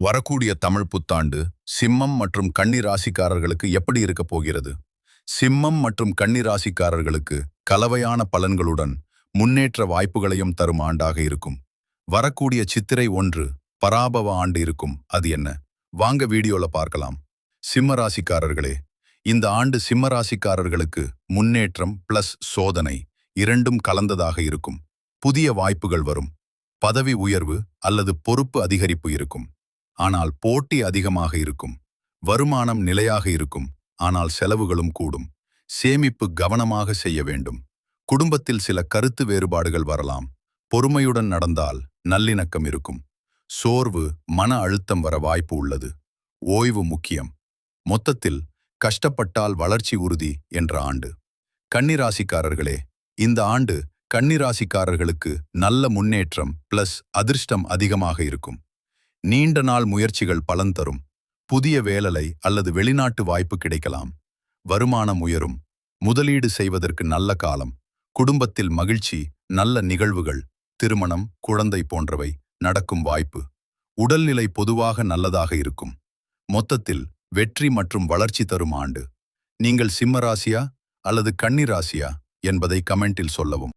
வரக்கூடிய தமிழ் புத்தாண்டு சிம்மம் மற்றும் கன்னி ராசிக்காரர்களுக்கு எப்படி இருக்க போகிறது? சிம்மம் மற்றும் கன்னி ராசிக்காரர்களுக்கு கலவையான பலன்களுடன் முன்னேற்ற வாய்ப்புகளையும் தரும் ஆண்டாக இருக்கும். வரக்கூடிய சித்திரை 1 பராபவ ஆண்டு இருக்கும். அது என்ன? வாங்க வீடியோல பார்க்கலாம். சிம்ம ராசிக்காரர்களே, இந்த ஆண்டு சிம்ம ராசிக்காரர்களுக்கு முன்னேற்றம் பிளஸ் சோதனை இரண்டும் கலந்ததாக இருக்கும். புதிய வாய்ப்புகள் வரும். பதவி உயர்வு அல்லது பொறுப்பு அதிகரிப்பு இருக்கும். ஆனால் போட்டி அதிகமாக இருக்கும். வருமானம் நிலையாக இருக்கும். ஆனால் செலவுகளும் கூடும். சேமிப்பு கவனமாக செய்ய வேண்டும். குடும்பத்தில் சில கருத்து வேறுபாடுகள் வரலாம். பொறுமையுடன் நடந்தால் நல்லிணக்கம் இருக்கும். சோர்வு, மன அழுத்தம் வர வாய்ப்பு உள்ளது. ஓய்வு முக்கியம். மொத்தத்தில் கஷ்டப்பட்டால் வளர்ச்சி உறுதி என்ற ஆண்டு. கன்னிராசிக்காரர்களே, இந்த ஆண்டு கன்னிராசிக்காரர்களுக்கு நல்ல முன்னேற்றம் பிளஸ் அதிர்ஷ்டம் அதிகமாக இருக்கும். நீண்ட நாள் முயற்சிகள் பலன் தரும். புதிய வேலை அல்லது வெளிநாட்டு வாய்ப்பு கிடைக்கலாம். வருமானம் உயரும். முதலீடு செய்வதற்கு நல்ல காலம். குடும்பத்தில் மகிழ்ச்சி, நல்ல நிகழ்வுகள், திருமணம், குழந்தை போன்றவை நடக்கும் வாய்ப்பு. உடல்நிலை பொதுவாக நல்லதாக இருக்கும். மொத்தத்தில் வெற்றி மற்றும் வளர்ச்சி தரும் ஆண்டு. நீங்கள் சிம்ம ராசியா அல்லது கன்னி ராசியா என்பதை கமெண்டில் சொல்லவும்.